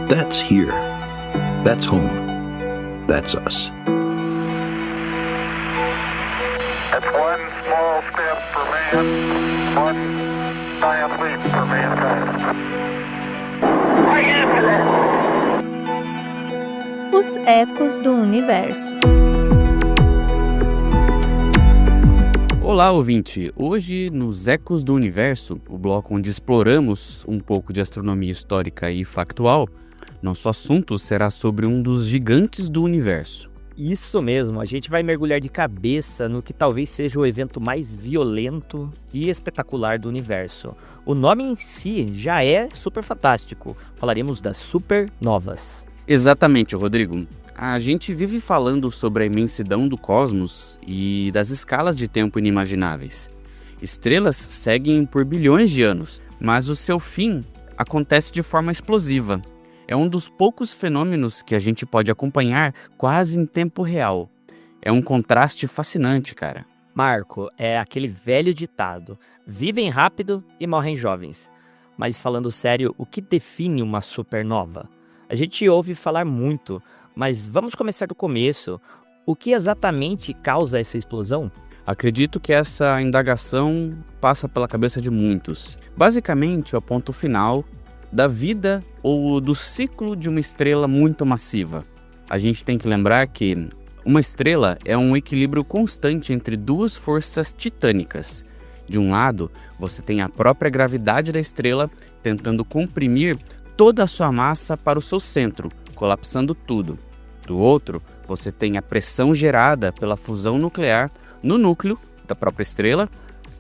That's here. That's home. That's us. That's one small step for man, one giant leap for mankind. Os ecos do universo. Olá, ouvinte! Hoje, nos Ecos do Universo, o bloco onde exploramos um pouco de astronomia histórica e factual, nosso assunto será sobre um dos gigantes do universo. Isso mesmo, a gente vai mergulhar de cabeça no que talvez seja o evento mais violento e espetacular do universo. O nome em si já é super fantástico. Falaremos das supernovas. Exatamente, Rodrigo. A gente vive falando sobre a imensidão do cosmos e das escalas de tempo inimagináveis. Estrelas seguem por bilhões de anos, mas o seu fim acontece de forma explosiva. É um dos poucos fenômenos que a gente pode acompanhar quase em tempo real. É um contraste fascinante, cara. Marco, é aquele velho ditado: vivem rápido e morrem jovens. Mas falando sério, o que define uma supernova? A gente ouve falar muito, mas vamos começar do começo. O que exatamente causa essa explosão? Acredito que essa indagação passa pela cabeça de muitos. Basicamente, é o ponto final da vida ou do ciclo de uma estrela muito massiva. A gente tem que lembrar que uma estrela é um equilíbrio constante entre duas forças titânicas. De um lado, você tem a própria gravidade da estrela tentando comprimir toda a sua massa para o seu centro, colapsando tudo. Do outro, você tem a pressão gerada pela fusão nuclear no núcleo da própria estrela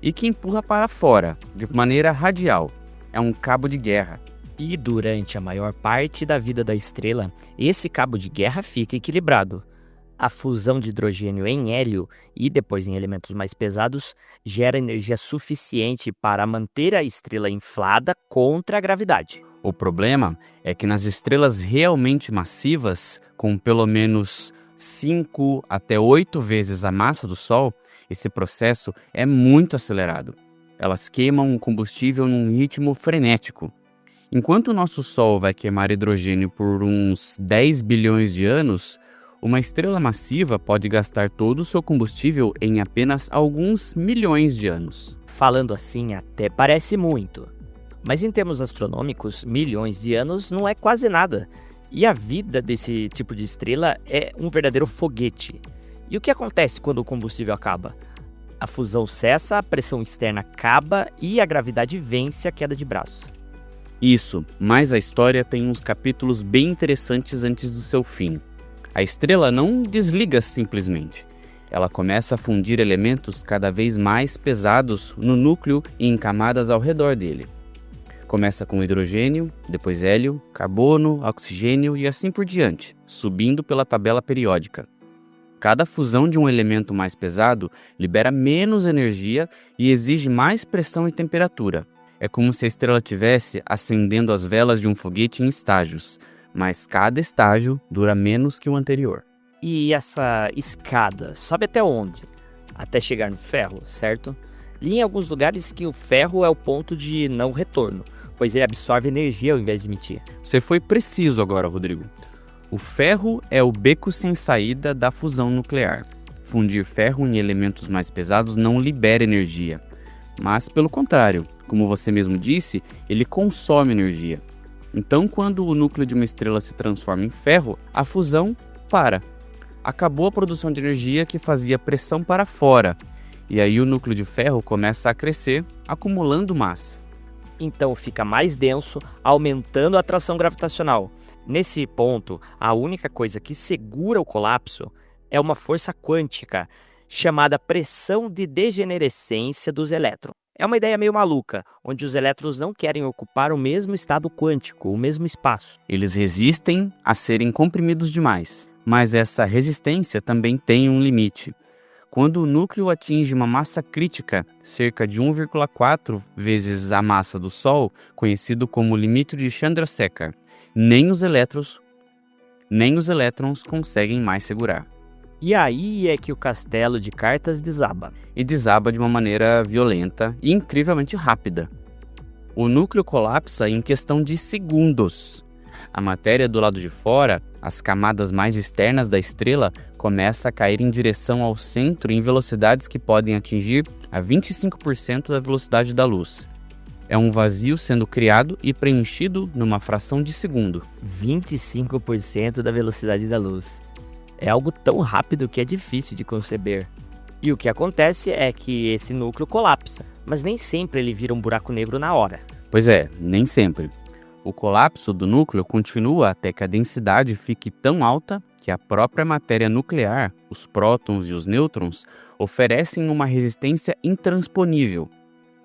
e que empurra para fora, de maneira radial. É um cabo de guerra. E durante a maior parte da vida da estrela, esse cabo de guerra fica equilibrado. A fusão de hidrogênio em hélio e depois em elementos mais pesados gera energia suficiente para manter a estrela inflada contra a gravidade. O problema é que nas estrelas realmente massivas, com pelo menos 5 até 8 vezes a massa do Sol, esse processo é muito acelerado. Elas queimam o combustível num ritmo frenético. Enquanto o nosso Sol vai queimar hidrogênio por uns 10 bilhões de anos, uma estrela massiva pode gastar todo o seu combustível em apenas alguns milhões de anos. Falando assim, até parece muito. Mas em termos astronômicos, milhões de anos não é quase nada. E a vida desse tipo de estrela é um verdadeiro foguete. E o que acontece quando o combustível acaba? A fusão cessa, a pressão externa acaba e a gravidade vence a queda de braço. Isso, mas a história tem uns capítulos bem interessantes antes do seu fim. A estrela não desliga simplesmente. Ela começa a fundir elementos cada vez mais pesados no núcleo e em camadas ao redor dele. Começa com hidrogênio, depois hélio, carbono, oxigênio e assim por diante, subindo pela tabela periódica. Cada fusão de um elemento mais pesado libera menos energia e exige mais pressão e temperatura. É como se a estrela estivesse acendendo as velas de um foguete em estágios, mas cada estágio dura menos que o anterior. E essa escada sobe até onde? Até chegar no ferro, certo? Li em alguns lugares que o ferro é o ponto de não retorno, pois ele absorve energia ao invés de emitir. Você foi preciso agora, Rodrigo. O ferro é o beco sem saída da fusão nuclear. Fundir ferro em elementos mais pesados não libera energia, mas pelo contrário, como você mesmo disse, ele consome energia. Então, quando o núcleo de uma estrela se transforma em ferro, a fusão para. Acabou a produção de energia que fazia pressão para fora, e aí o núcleo de ferro começa a crescer, acumulando massa. Então fica mais denso, aumentando a atração gravitacional. Nesse ponto, a única coisa que segura o colapso é uma força quântica, chamada pressão de degenerescência dos elétrons. É uma ideia meio maluca, onde os elétrons não querem ocupar o mesmo estado quântico, o mesmo espaço. Eles resistem a serem comprimidos demais, mas essa resistência também tem um limite. Quando o núcleo atinge uma massa crítica, cerca de 1,4 vezes a massa do Sol, conhecido como limite de Chandrasekhar, nem os elétrons conseguem mais segurar. E aí é que o castelo de cartas desaba. E desaba de uma maneira violenta e incrivelmente rápida. O núcleo colapsa em questão de segundos. A matéria do lado de fora, as camadas mais externas da estrela, começa a cair em direção ao centro em velocidades que podem atingir a 25% da velocidade da luz. É um vazio sendo criado e preenchido numa fração de segundo. 25% da velocidade da luz. É algo tão rápido que é difícil de conceber. E o que acontece é que esse núcleo colapsa, mas nem sempre ele vira um buraco negro na hora. Pois é, nem sempre. O colapso do núcleo continua até que a densidade fique tão alta que a própria matéria nuclear, os prótons e os nêutrons, oferecem uma resistência intransponível.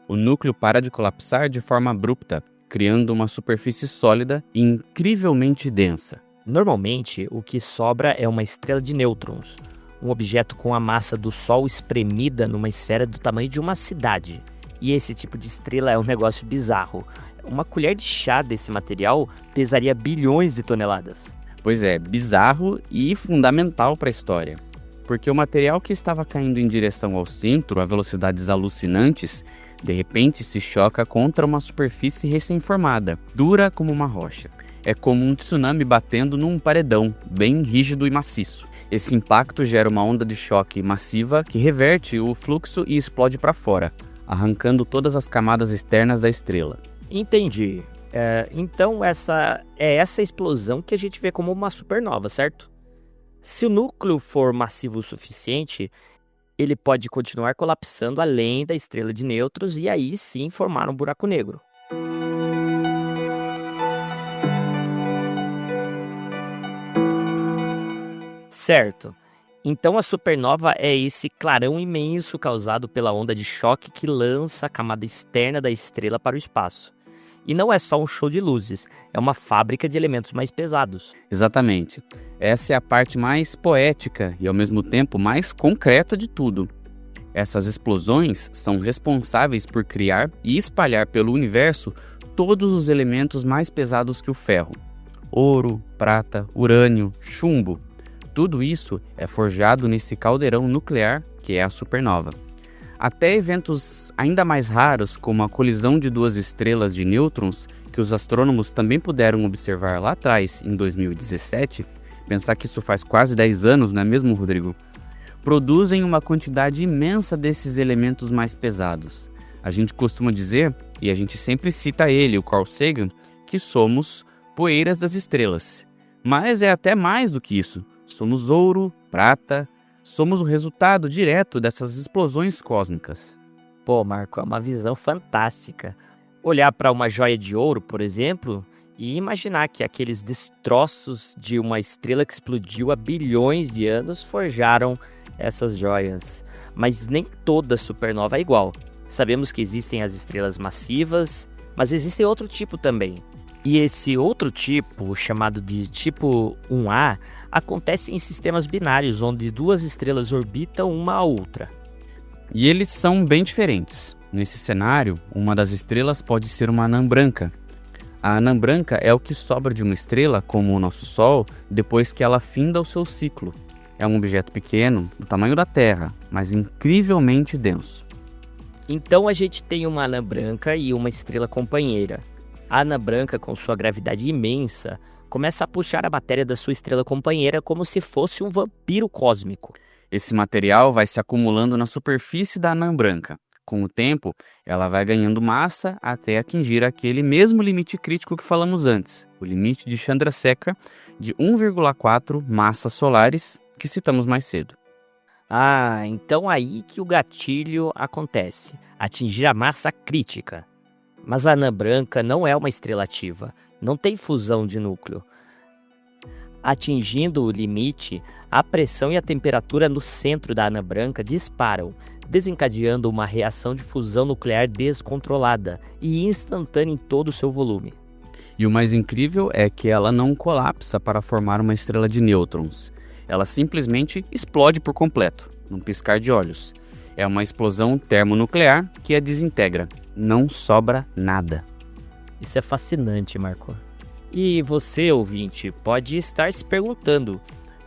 O núcleo para de colapsar de forma abrupta, criando uma superfície sólida e incrivelmente densa. Normalmente, o que sobra é uma estrela de nêutrons, um objeto com a massa do Sol espremida numa esfera do tamanho de uma cidade. E esse tipo de estrela é um negócio bizarro. Uma colher de chá desse material pesaria bilhões de toneladas. Pois é, bizarro e fundamental para a história. Porque o material que estava caindo em direção ao centro a velocidades alucinantes, de repente se choca contra uma superfície recém-formada, dura como uma rocha. É como um tsunami batendo num paredão, bem rígido e maciço. Esse impacto gera uma onda de choque massiva que reverte o fluxo e explode para fora, arrancando todas as camadas externas da estrela. Entendi. Então essa explosão que a gente vê como uma supernova, certo? Se o núcleo for massivo o suficiente, ele pode continuar colapsando além da estrela de nêutrons e aí sim formar um buraco negro. Certo. Então a supernova é esse clarão imenso causado pela onda de choque que lança a camada externa da estrela para o espaço. E não é só um show de luzes, é uma fábrica de elementos mais pesados. Exatamente. Essa é a parte mais poética e ao mesmo tempo mais concreta de tudo. Essas explosões são responsáveis por criar e espalhar pelo universo todos os elementos mais pesados que o ferro. Ouro, prata, urânio, chumbo. Tudo isso é forjado nesse caldeirão nuclear que é a supernova. Até eventos ainda mais raros, como a colisão de duas estrelas de nêutrons, que os astrônomos também puderam observar lá atrás, em 2017, pensar que isso faz quase 10 anos, não é mesmo, Rodrigo? Produzem uma quantidade imensa desses elementos mais pesados. A gente costuma dizer, e a gente sempre cita ele, o Carl Sagan, que somos poeiras das estrelas. Mas é até mais do que isso. Somos ouro, prata, somos o resultado direto dessas explosões cósmicas. Pô, Marco, é uma visão fantástica. Olhar para uma joia de ouro, por exemplo, e imaginar que aqueles destroços de uma estrela que explodiu há bilhões de anos forjaram essas joias. Mas nem toda supernova é igual. Sabemos que existem as estrelas massivas, mas existe outro tipo também. E esse outro tipo, chamado de tipo 1A, acontece em sistemas binários, onde duas estrelas orbitam uma a outra. E eles são bem diferentes. Nesse cenário, uma das estrelas pode ser uma anã branca. A anã branca é o que sobra de uma estrela, como o nosso Sol, depois que ela finda o seu ciclo. É um objeto pequeno, do tamanho da Terra, mas incrivelmente denso. Então a gente tem uma anã branca e uma estrela companheira. A anã branca, com sua gravidade imensa, começa a puxar a matéria da sua estrela companheira como se fosse um vampiro cósmico. Esse material vai se acumulando na superfície da anã branca. Com o tempo, ela vai ganhando massa até atingir aquele mesmo limite crítico que falamos antes, o limite de Chandrasekhar de 1,4 massas solares, que citamos mais cedo. Ah, então aí que o gatilho acontece, atingir a massa crítica. Mas a anã branca não é uma estrela ativa, não tem fusão de núcleo. Atingindo o limite, a pressão e a temperatura no centro da anã branca disparam, desencadeando uma reação de fusão nuclear descontrolada e instantânea em todo o seu volume. E o mais incrível é que ela não colapsa para formar uma estrela de nêutrons. Ela simplesmente explode por completo, num piscar de olhos. É uma explosão termonuclear que a desintegra. Não sobra nada. Isso é fascinante, Marco. E você, ouvinte, pode estar se perguntando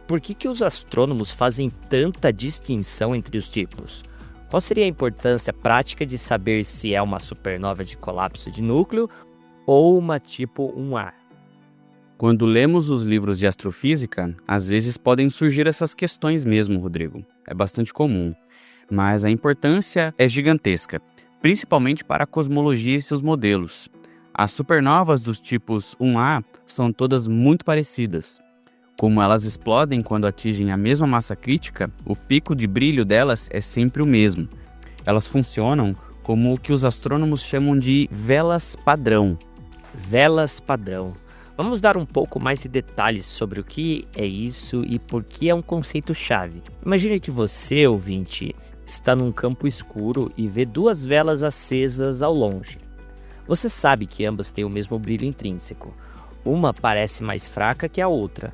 por que os astrônomos fazem tanta distinção entre os tipos? Qual seria a importância prática de saber se é uma supernova de colapso de núcleo ou uma tipo 1A? Quando lemos os livros de astrofísica, às vezes podem surgir essas questões mesmo, Rodrigo. É bastante comum. Mas a importância é gigantesca, principalmente para a cosmologia e seus modelos. As supernovas dos tipos 1A são todas muito parecidas. Como elas explodem quando atingem a mesma massa crítica, o pico de brilho delas é sempre o mesmo. Elas funcionam como o que os astrônomos chamam de velas padrão. Velas padrão. Vamos dar um pouco mais de detalhes sobre o que é isso e por que é um conceito-chave. Imagine que você, ouvinte, está num campo escuro e vê duas velas acesas ao longe. Você sabe que ambas têm o mesmo brilho intrínseco. Uma parece mais fraca que a outra.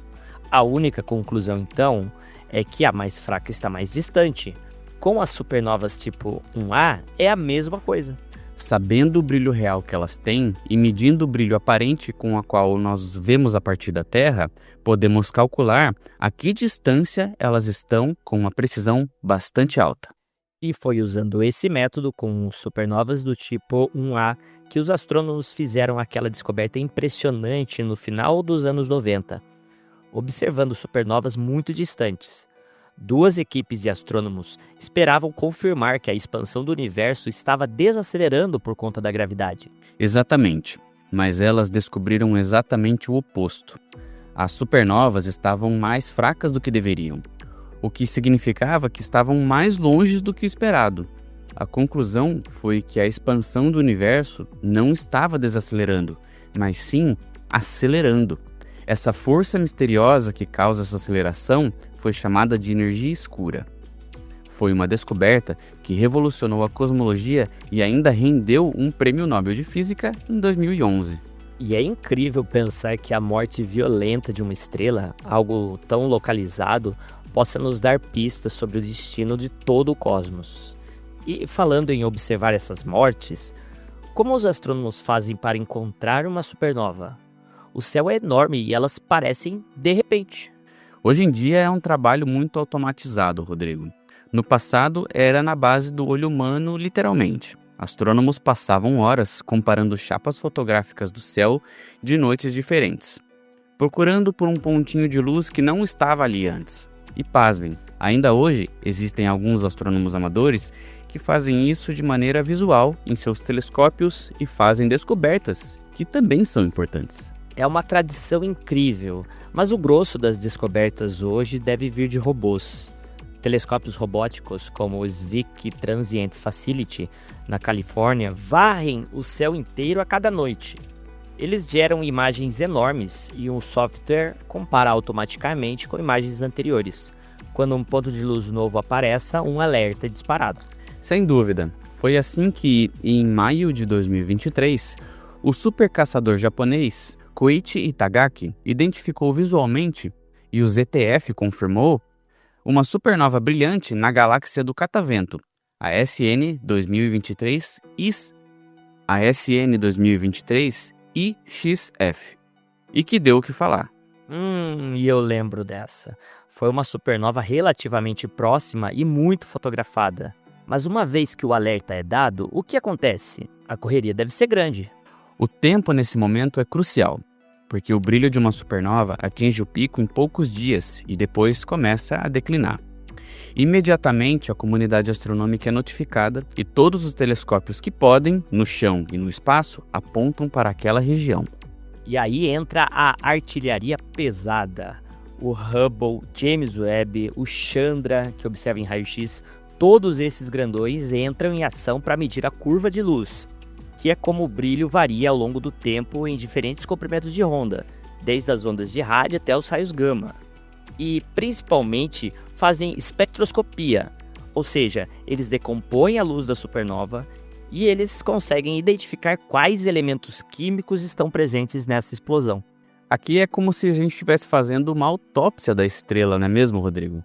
A única conclusão, então, é que a mais fraca está mais distante. Com as supernovas tipo 1A, é a mesma coisa. Sabendo o brilho real que elas têm e medindo o brilho aparente com o qual nós vemos a partir da Terra, podemos calcular a que distância elas estão com uma precisão bastante alta. E foi usando esse método com supernovas do tipo 1A que os astrônomos fizeram aquela descoberta impressionante no final dos anos 90, observando supernovas muito distantes. Duas equipes de astrônomos esperavam confirmar que a expansão do universo estava desacelerando por conta da gravidade. Exatamente, mas elas descobriram exatamente o oposto. As supernovas estavam mais fracas do que deveriam, o que significava que estavam mais longe do que o esperado. A conclusão foi que a expansão do universo não estava desacelerando, mas sim acelerando. Essa força misteriosa que causa essa aceleração foi chamada de energia escura. Foi uma descoberta que revolucionou a cosmologia e ainda rendeu um prêmio Nobel de Física em 2011. E é incrível pensar que a morte violenta de uma estrela, algo tão localizado, possa nos dar pistas sobre o destino de todo o cosmos. E falando em observar essas mortes, como os astrônomos fazem para encontrar uma supernova? O céu é enorme e elas parecem de repente. Hoje em dia é um trabalho muito automatizado, Rodrigo. No passado era na base do olho humano, literalmente. Astrônomos passavam horas comparando chapas fotográficas do céu de noites diferentes, procurando por um pontinho de luz que não estava ali antes. E pasmem, ainda hoje existem alguns astrônomos amadores que fazem isso de maneira visual em seus telescópios e fazem descobertas que também são importantes. É uma tradição incrível, mas o grosso das descobertas hoje deve vir de robôs. Telescópios robóticos como o Zwick Transient Facility, na Califórnia, varrem o céu inteiro a cada noite. Eles geram imagens enormes e um software compara automaticamente com imagens anteriores. Quando um ponto de luz novo aparece, um alerta é disparado. Sem dúvida, foi assim que, em maio de 2023, o super caçador japonês Koichi Itagaki identificou visualmente, e o ZTF confirmou, uma supernova brilhante na galáxia do Catavento, a SN 2023 IXF, e que deu o que falar. E eu lembro dessa. Foi uma supernova relativamente próxima e muito fotografada. Mas uma vez que o alerta é dado, o que acontece? A correria deve ser grande. O tempo nesse momento é crucial, porque o brilho de uma supernova atinge o pico em poucos dias e depois começa a declinar. Imediatamente a comunidade astronômica é notificada e todos os telescópios que podem, no chão e no espaço, apontam para aquela região. E aí entra a artilharia pesada. O Hubble, James Webb, o Chandra, que observa em raio-x, todos esses grandões entram em ação para medir a curva de luz, que é como o brilho varia ao longo do tempo em diferentes comprimentos de onda, desde as ondas de rádio até os raios gama. E, principalmente, fazem espectroscopia, ou seja, eles decompõem a luz da supernova e eles conseguem identificar quais elementos químicos estão presentes nessa explosão. Aqui é como se a gente estivesse fazendo uma autópsia da estrela, não é mesmo, Rodrigo?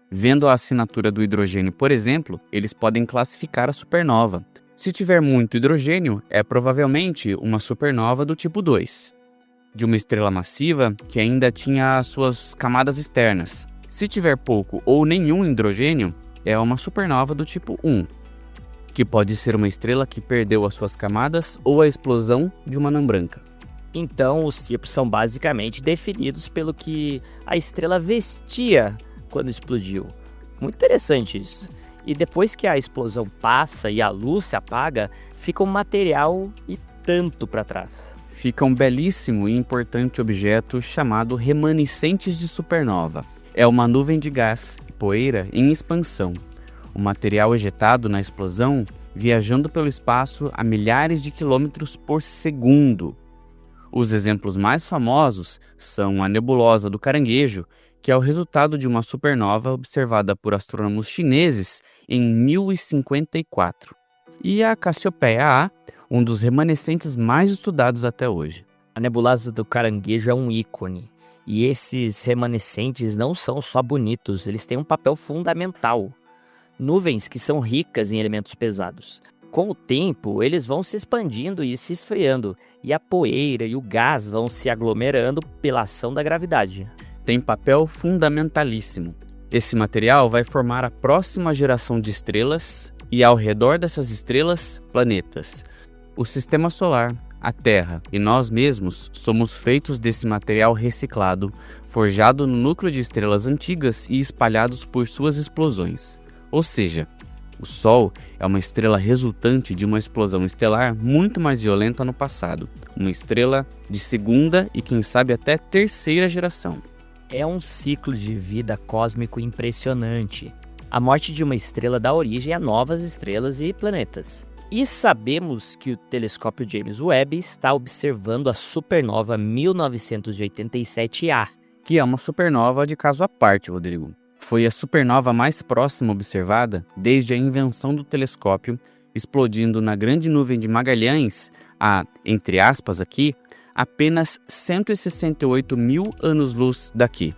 Vendo a assinatura do hidrogênio, por exemplo, eles podem classificar a supernova. Se tiver muito hidrogênio, é provavelmente uma supernova do tipo 2, de uma estrela massiva que ainda tinha as suas camadas externas. Se tiver pouco ou nenhum hidrogênio, é uma supernova do tipo 1, que pode ser uma estrela que perdeu as suas camadas ou a explosão de uma anã branca. Então, os tipos são basicamente definidos pelo que a estrela vestia quando explodiu. Muito interessante isso. E depois que a explosão passa e a luz se apaga, fica um material e tanto para trás. Fica um belíssimo e importante objeto chamado remanescentes de supernova. É uma nuvem de gás e poeira em expansão. O material ejetado na explosão viajando pelo espaço a milhares de quilômetros por segundo. Os exemplos mais famosos são a nebulosa do Caranguejo, que é o resultado de uma supernova observada por astrônomos chineses em 1054, e a Cassiopeia A, um dos remanescentes mais estudados até hoje. A nebulosa do Caranguejo é um ícone, e esses remanescentes não são só bonitos, eles têm um papel fundamental. Nuvens que são ricas em elementos pesados. Com o tempo, eles vão se expandindo e se esfriando, e a poeira e o gás vão se aglomerando pela ação da gravidade. Tem papel fundamentalíssimo. Esse material vai formar a próxima geração de estrelas e, ao redor dessas estrelas, planetas. O Sistema Solar, a Terra e nós mesmos somos feitos desse material reciclado, forjado no núcleo de estrelas antigas e espalhados por suas explosões. Ou seja, o Sol é uma estrela resultante de uma explosão estelar muito mais violenta no passado. Uma estrela de segunda e, quem sabe, até terceira geração. É um ciclo de vida cósmico impressionante. A morte de uma estrela dá origem a novas estrelas e planetas. E sabemos que o telescópio James Webb está observando a supernova 1987A. Que é uma supernova de caso à parte, Rodrigo. Foi a supernova mais próxima observada desde a invenção do telescópio, explodindo na Grande Nuvem de Magalhães a, entre aspas aqui, apenas 168 mil anos-luz daqui.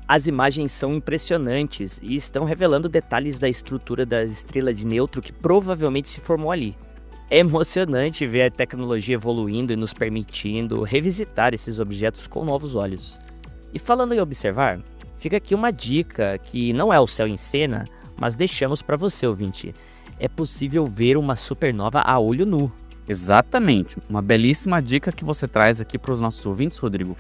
As imagens são impressionantes e estão revelando detalhes da estrutura da estrela de neutro que provavelmente se formou ali. É emocionante ver a tecnologia evoluindo e nos permitindo revisitar esses objetos com novos olhos. E falando em observar, fica aqui uma dica que não é o céu em cena, mas deixamos para você, ouvinte. É possível ver uma supernova a olho nu. Exatamente, uma belíssima dica que você traz aqui para os nossos ouvintes, Rodrigo.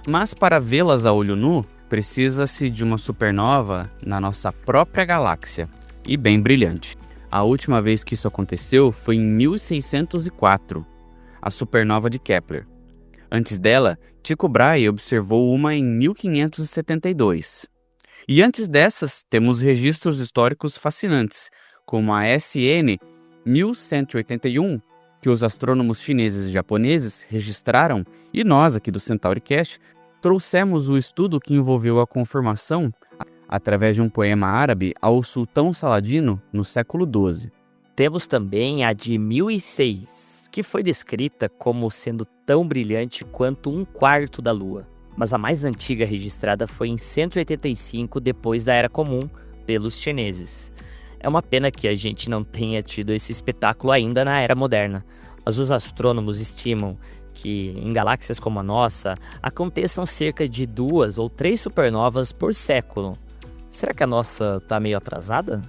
Mas para vê-las a olho nu, precisa-se de uma supernova na nossa própria galáxia, e bem brilhante. A última vez que isso aconteceu foi em 1604, a supernova de Kepler. Antes dela, Tycho Brahe observou uma em 1572. E antes dessas, temos registros históricos fascinantes, como a SN 1181, que os astrônomos chineses e japoneses registraram, e nós aqui do CentauriCast trouxemos o estudo que envolveu a confirmação, através de um poema árabe, ao sultão Saladino no século XII. Temos também a de 1006, que foi descrita como sendo tão brilhante quanto um quarto da Lua. Mas a mais antiga registrada foi em 185 depois da Era Comum, pelos chineses. É uma pena que a gente não tenha tido esse espetáculo ainda na Era Moderna, mas os astrônomos estimam que em galáxias como a nossa aconteçam cerca de 2 ou 3 supernovas por século. Será que a nossa está meio atrasada?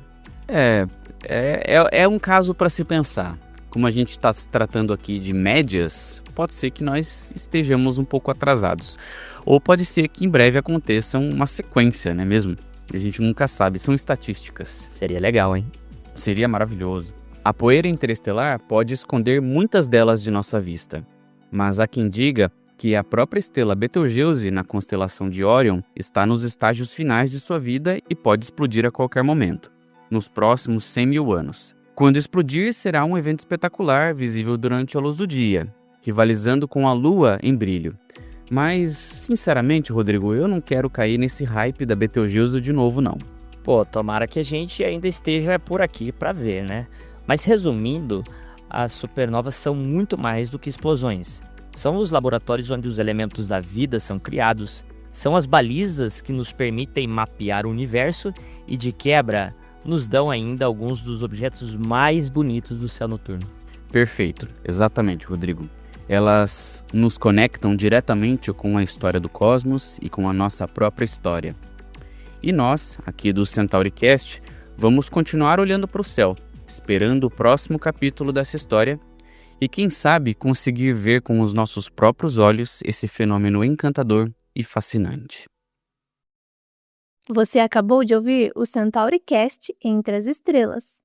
É um caso para se pensar. Como a gente está se tratando aqui de médias, pode ser que nós estejamos um pouco atrasados. Ou pode ser que em breve aconteça uma sequência, não é mesmo? A gente nunca sabe, são estatísticas. Seria legal, hein? Seria maravilhoso. A poeira interestelar pode esconder muitas delas de nossa vista. Mas há quem diga que a própria estrela Betelgeuse, na constelação de Órion, está nos estágios finais de sua vida e pode explodir a qualquer momento, nos próximos 100 mil anos. Quando explodir, será um evento espetacular, visível durante a luz do dia, rivalizando com a Lua em brilho. Mas, sinceramente, Rodrigo, eu não quero cair nesse hype da Betelgeuse de novo, não. Pô, tomara que a gente ainda esteja por aqui para ver, né? Mas resumindo, as supernovas são muito mais do que explosões. São os laboratórios onde os elementos da vida são criados, são as balizas que nos permitem mapear o universo e, de quebra, nos dão ainda alguns dos objetos mais bonitos do céu noturno. Perfeito, exatamente, Rodrigo. Elas nos conectam diretamente com a história do cosmos e com a nossa própria história. E nós, aqui do CentauriCast, vamos continuar olhando para o céu, esperando o próximo capítulo dessa história e quem sabe conseguir ver com os nossos próprios olhos esse fenômeno encantador e fascinante. Você acabou de ouvir o Centauricast Entre as Estrelas.